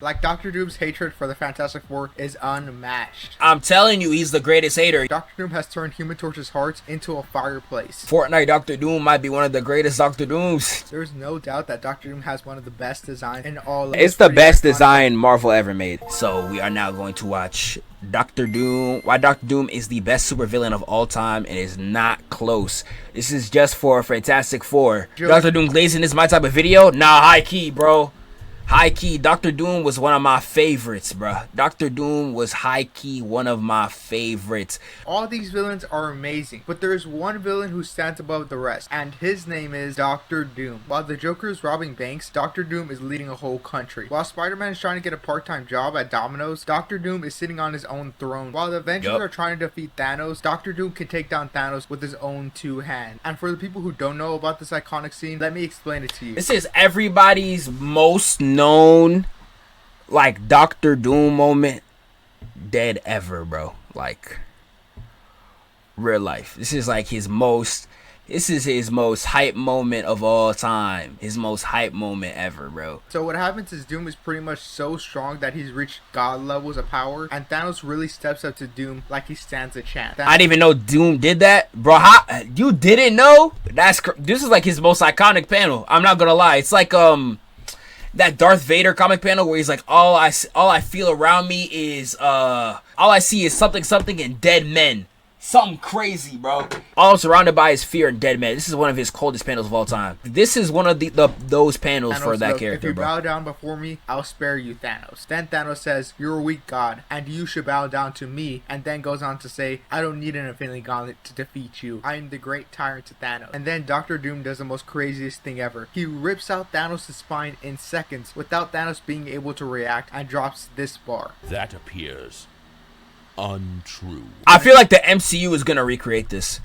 Like, Doctor Doom's hatred for the Fantastic Four is unmatched. I'm telling you, he's the greatest hater. Doctor Doom has turned Human Torch's heart into a fireplace. Fortnite Doctor Doom might be one of the greatest Doctor Dooms. There's no doubt that Doctor Doom has one of the best designs in all of It's the best design Marvel ever made. So we are now going to watch Doctor Doom. Why Doctor Doom is the best supervillain of all time and is not close. This is just for Fantastic Four. Doctor Doom glazing is my type of video? Nah, high key, bro. High key, Doctor Doom was one of my favorites, bruh. Doctor Doom was high key one of my favorites. All these villains are amazing, but there is one villain who stands above the rest, and his name is Doctor Doom. While the Joker is robbing banks, Doctor Doom is leading a whole country. While Spider-Man is trying to get a part-time job at Domino's, Doctor Doom is sitting on his own throne. While the Avengers are trying to defeat Thanos, Doctor Doom can take down Thanos with his own two hands. And for the people who don't know about this iconic scene, let me explain it to you. This is everybody's most known like Doctor Doom moment dead ever, bro. Like real life. This is his most hype moment of all time. His most hype moment ever, bro. So what happens is Doom is pretty much so strong that he's reached god levels of power, and Thanos really steps up to Doom like he stands a chance. I didn't even know Doom did that, bro. How you didn't know? This is like his most iconic panel. I'm not gonna lie. It's like that Darth Vader comic panel where he's like, all I feel around me is all I see is something and dead men. Something crazy, bro. All I'm surrounded by is fear and dead men. This is one of his coldest panels of all time. This is one of those panels Thanos, for that character, if you bro. bow down before me, I'll spare you, Thanos. Then Thanos says, you're a weak god, and you should bow down to me, and then goes on to say, I don't need an infinity gauntlet to defeat you. I am the great tyrant to Thanos. And then Doctor Doom does the most craziest thing ever. He rips out Thanos' spine in seconds without Thanos being able to react, and drops this bar. That appears untrue. I feel like the MCU is gonna recreate this.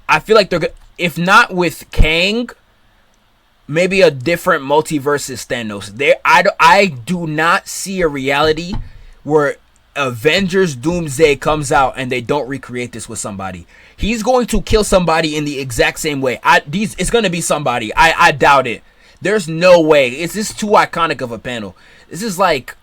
I feel like they're if not with Kang, maybe a different multiverse is Thanos. I do not see a reality where Avengers Doomsday comes out and they don't recreate this with somebody. He's going to kill somebody in the exact same way. It's gonna be somebody. I doubt it. There's no way. It's just too iconic of a panel. This is like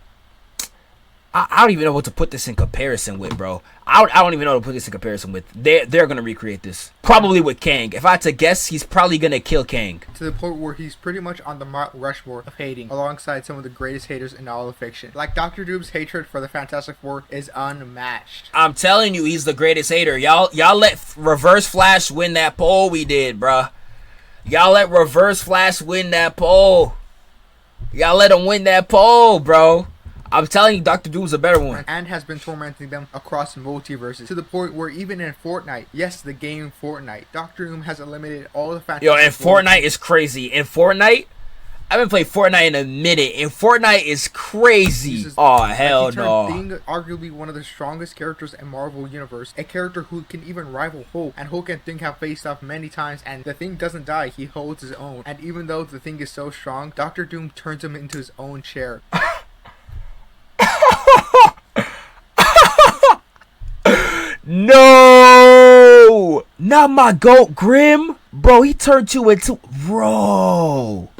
I don't even know what to put this in comparison with, bro. I don't even know what to put this in comparison with. They're gonna recreate this probably with Kang. If I had to guess, he's probably gonna kill Kang to the point where he's pretty much on the Mount Rushmore of hating, alongside some of the greatest haters in all of fiction. Like, Doctor Doom's hatred for the Fantastic Four is unmatched. I'm telling you, he's the greatest hater. Y'all let Reverse Flash win that poll we did, bruh. Y'all let Reverse Flash win that poll. Y'all let him win that poll, bro. I'm telling you, Doctor Doom's a better one. And has been tormenting them across multiverses, to the point where even in Fortnite, yes, the game Fortnite, Doctor Doom has eliminated all the Fantastic Four. Yo, and Fortnite is crazy. In Fortnite, I haven't played Fortnite in a minute, and Fortnite is crazy. Oh, hell no. Being arguably one of the strongest characters in Marvel Universe, a character who can even rival Hulk, and Hulk and Thing have faced off many times, and the Thing doesn't die, he holds his own. And even though the Thing is so strong, Doctor Doom turns him into his own chair. No, not my goat Grim, bro. He turned you into bro.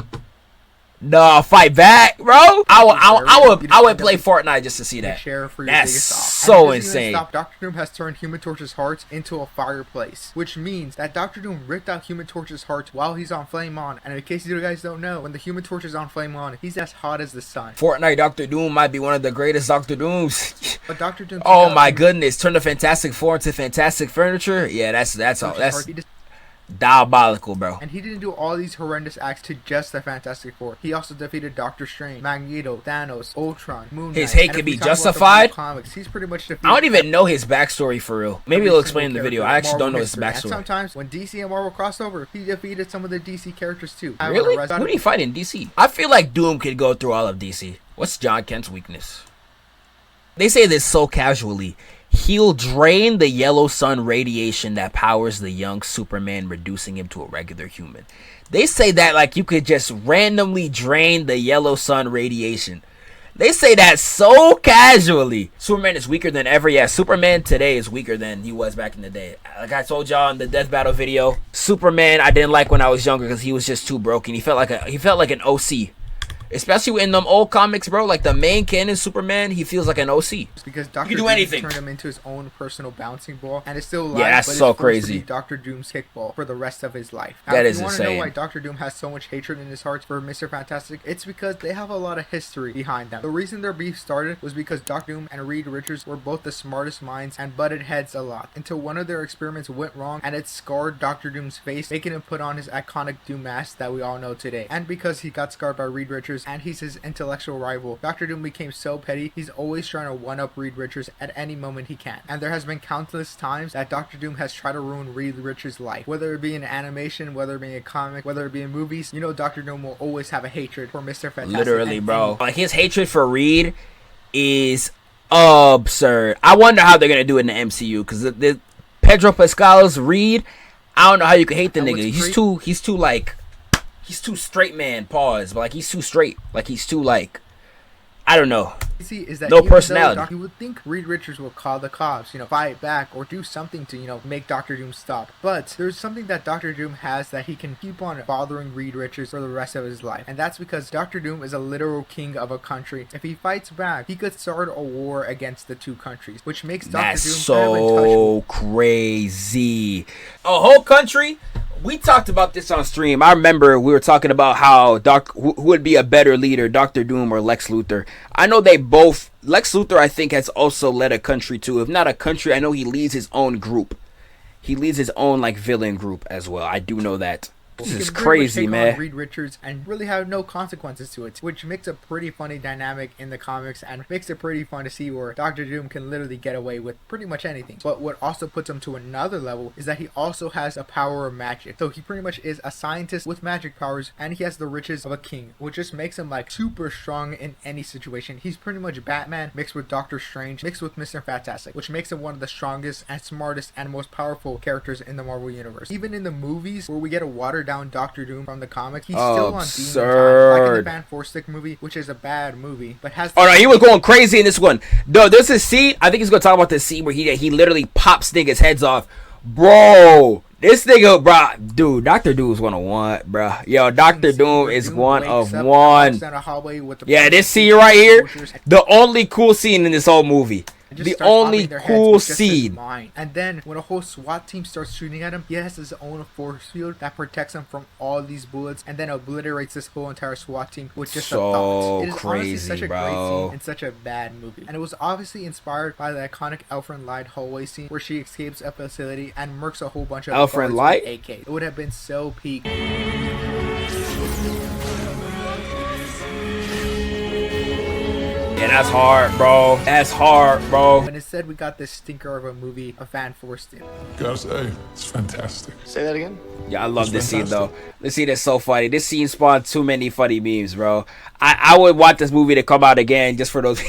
No, fight back, bro. I would play Fortnite just to see that. That's so insane. Doctor Doom has turned Human Torch's heart into a fireplace, which means that Doctor Doom ripped out Human Torch's heart while he's on Flame On. And in case you guys don't know, when the Human Torch is on Flame On, he's as hot as the sun. Fortnite Doctor Doom might be one of the greatest Doctor Dooms. But Doctor Doom. Oh my goodness! Turn the Fantastic Four into Fantastic Furniture. Yeah, that's all. That's diabolical, bro. And he didn't do all these horrendous acts to just the Fantastic Four. He also defeated Doctor Strange, Magneto, Thanos, Ultron, Moon Knight. His hate can be justified. Comics, he's pretty much defeated. I don't even know his backstory for real. Maybe he'll explain in the video. I actually don't know his backstory. And sometimes when DC and Marvel crossed over, he defeated some of the DC characters too. Really? Who did he fight in DC? I feel like Doom could go through all of DC. What's John Kent's weakness? They say this so casually. He'll drain the yellow sun radiation that powers the young Superman, reducing him to a regular human. They say that like you could just randomly drain the yellow sun radiation. They say that so casually. Superman is weaker than ever. Yeah, Superman today is weaker than he was back in the day. Like I told y'all in the Death Battle video, Superman I didn't like when I was younger because he was just too broken. He felt like an OC. Especially in them old comics, bro. Like the main canon Superman, he feels like an OC. Because Dr. You can do Doom anything. turned him into his own personal bouncing ball, and it's still alive. Yeah, that's but so it's forced to crazy. be Dr. Doom's kickball for the rest of his life. Now, That if is you want to know insane. why Dr. Doom has so much hatred in his heart for Mr. Fantastic, it's because they have a lot of history behind them. The reason their beef started was because Dr. Doom and Reed Richards were both the smartest minds and butted heads a lot, until one of their experiments went wrong and it scarred Dr. Doom's face, making him put on his iconic Doom mask that we all know today. And because he got scarred by Reed Richards and he's his intellectual rival, Dr. Doom became so petty, he's always trying to one-up Reed Richards at any moment he can. And there has been countless times that Dr. Doom has tried to ruin Reed Richards' life. Whether it be in animation, whether it be in a comic, whether it be in movies, you know Dr. Doom will always have a hatred for Mr. Fantastic. Literally, bro. Like his hatred for Reed is absurd. I wonder how they're gonna do it in the MCU because the Pedro Pascal's Reed. I don't know how you can hate the nigga. He's too straight man. Pause. But like he's too straight. Like he's too like. I don't know. See, is that no personality. You would think Reed Richards will call the cops, fight back or do something to, make Dr. Doom stop. But there's something that Dr. Doom has that he can keep on bothering Reed Richards for the rest of his life. And that's because Dr. Doom is a literal king of a country. If he fights back, he could start a war against the two countries, which makes Dr. Doom so kind of untouchable. Crazy. A whole country? We talked about this on stream. I remember we were talking about how who would be a better leader, Dr. Doom or Lex Luthor. I know they both. Lex Luthor, I think, has also led a country too. If not a country, I know he leads his own group. He leads his own villain group as well. I do know that. This is crazy, man. Reed Richards and really have no consequences to it, which makes a pretty funny dynamic in the comics and makes it pretty fun to see where Dr. Doom can literally get away with pretty much anything. But what also puts him to another level is that he also has a power of magic. So he pretty much is a scientist with magic powers, and he has the riches of a king, which just makes him super strong in any situation. He's pretty much Batman mixed with Doctor Strange mixed with Mr. Fantastic, which makes him one of the strongest and smartest and most powerful characters in the Marvel universe. Even in the movies where we get a watered down Dr. Doom from the comics, he's still on demon time, like in the Van Forstic movie, which is a bad movie, but has. Oh no, he was going crazy in this one. No, there's a scene. I think he's gonna talk about this scene where he literally pops niggas' heads off, bro. This nigga, bro, dude, Dr. Doom is 101, bro. Yo, Dr. Doom is one of one. Yeah, this scene right here, the only cool scene in this whole movie. The only cool scene. And then when a whole SWAT team starts shooting at him, he has his own force field that protects him from all these bullets and then obliterates this whole entire SWAT team with just a thought. It is honestly such a great scene and such a bad movie. And it was obviously inspired by the iconic Alfred Light hallway scene where she escapes a facility and murks a whole bunch of Alfred Light AK. It would have been so peak. Yeah, that's hard, bro. That's hard, bro. But instead, we got this stinker of a movie, a fan forced it. Gotta say, it's fantastic. Say that again? Yeah, I love this scene though. This scene is so funny. This scene spawned too many funny memes, bro. I would want this movie to come out again just for those.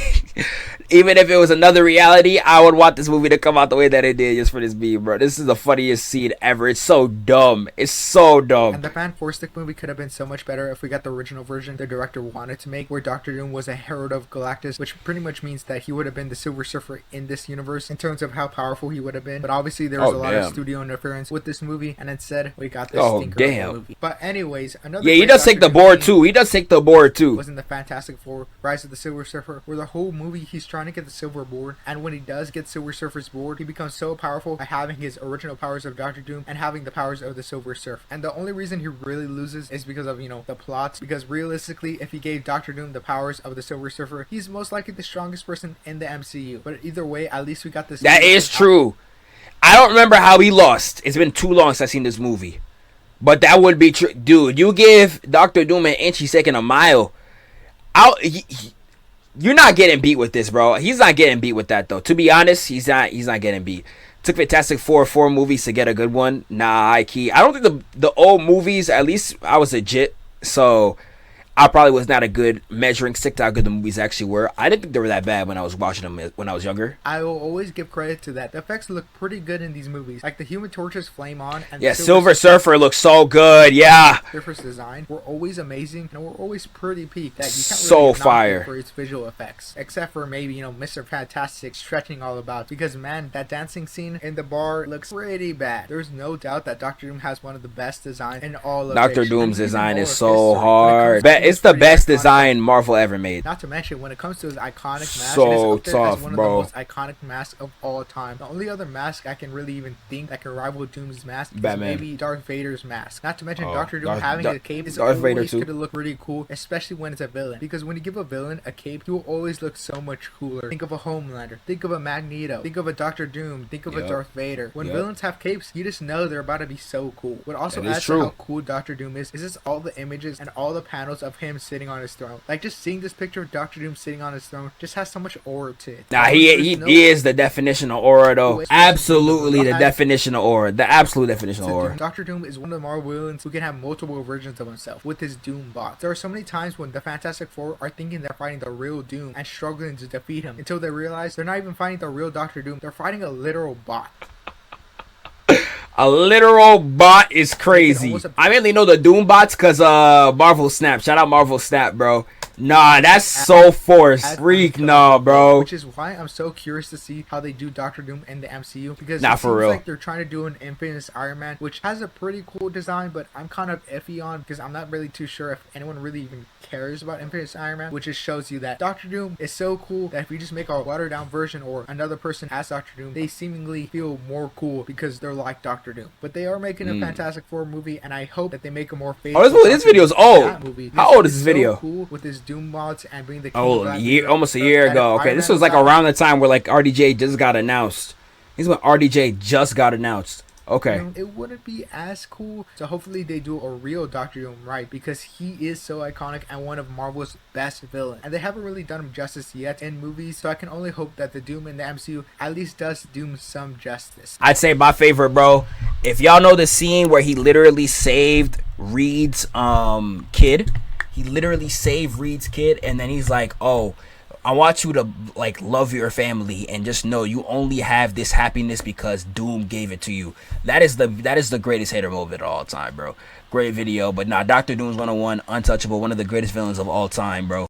Even if it was another reality, I would want this movie to come out the way that it did just for this meme, bro. This is the funniest scene ever. It's so dumb. It's so dumb. And the Van Forstic movie could have been so much better if we got the original version the director wanted to make, where Dr. Doom was a herald of Galactus, which pretty much means that he would have been the Silver Surfer in this universe in terms of how powerful he would have been. But obviously there was a lot of studio interference with this movie, and instead we got this stinker of a movie. But anyways, another he does take the board too. He does take the board too. Was in the Fantastic Four, Rise of the Silver Surfer, where the whole movie he's trying to get the silver board, and when he does get Silver Surfer's board, he becomes so powerful by having his original powers of Dr. Doom and having the powers of the Silver Surfer. And the only reason he really loses is because of, the plots, because realistically, if he gave Dr. Doom the powers of the Silver Surfer, he's most likely the strongest person in the MCU. But either way, at least we got this. That is true. I don't remember how he lost. It's been too long since I've seen this movie. But that would be true. Dude, you give Dr. Doom an inch, he's taking a mile. You're not getting beat with this, bro. He's not getting beat with that, though. To be honest, he's not getting beat. Took Fantastic Four 4 movies to get a good one. Nah, I don't think the old movies, at least I was legit, so I probably was not a good measuring stick to how good the movies actually were. I didn't think they were that bad when I was watching them when I was younger. I will always give credit to that. The effects look pretty good in these movies. Like the Human Torch's flame on. And yeah, Silver Surfer looks so good. Yeah. Surfer's design were always amazing and were always pretty peak. That you can't so really fire for its visual effects, except for maybe Mr. Fantastic stretching all about. Because man, that dancing scene in the bar looks pretty bad. There's no doubt that Dr. Doom has one of the best designs in all of Dr. Doom's design is so hard. it's the pretty best iconic. design Marvel ever made. Not to mention, when it comes to his iconic mask, So it is up there tough, as one bro. of the most iconic masks of all time. The only other mask I can really even think that can rival Doom's mask is Batman. maybe Darth Vader's mask. Not to mention Oh, Doctor Doom Darth- having Dar- a cape is Darth Vader always too. gonna look pretty cool, especially when it's a villain. Because when you give a villain a cape, he will always look so much cooler. Think of a Homelander, think of a Magneto, think of a Doctor Doom, think of a Yep. Darth Vader. When Yep. villains have capes, you just know they're about to be so cool. What also That is adds true. to how cool Doctor Doom is just all the images and all the panels of him sitting on his throne. Like, just seeing this picture of Doctor Doom sitting on his throne just has so much aura to it. Nah, There's he no is the definition of aura, though. way- Absolutely the I- definition of aura. The absolute definition of aura. Doctor Doom is one of the Marvel villains who can have multiple versions of himself with his Doom bots. There are so many times when the Fantastic Four are thinking they're fighting the real Doom and struggling to defeat him until they realize they're not even fighting the real Doctor Doom. They're fighting a literal bot. A literal bot is crazy. almost- I mainly know the Doom bots because Marvel Snap. Shout out Marvel Snap, bro. Nah, that's so forced. Freak, nah, bro. Which is why I'm so curious to see how they do Doctor Doom in the MCU, because Nah, it for seems real. like they're trying to do an Infinite Iron Man, which has a pretty cool design, but I'm kind of iffy on because I'm not really too sure if anyone really even cares about Infinite Iron Man, which just shows you that Doctor Doom is so cool that if you just make a watered down version or another person as Doctor Doom, they seemingly feel more cool because they're like Doctor Doom. But they are making a Fantastic Four movie, and I hope that they make a more faithful. Oh, this video's Doctor Doom old. in that movie. How This old is this so video? cool with his Doom mods and bring the Oh, Black year, Widow. almost a year And ago. Iron Okay, this Man was like aside, around the time where like RDJ just got announced. This is when RDJ just got announced. Okay. It wouldn't be as cool. So hopefully they do a real Doctor Doom right, because he is so iconic and one of Marvel's best villains. And they haven't really done him justice yet in movies, so I can only hope that the Doom in the MCU at least does Doom some justice. I'd say my favorite, bro. If y'all know the scene where he literally saved Reed's kid, he literally saved Reed's kid, and then he's like, "Oh, I want you to like love your family and just know you only have this happiness because Doom gave it to you." That is the greatest hater moment of all time, bro. Great video, but nah, Doctor Doom's 101, untouchable, one of the greatest villains of all time, bro.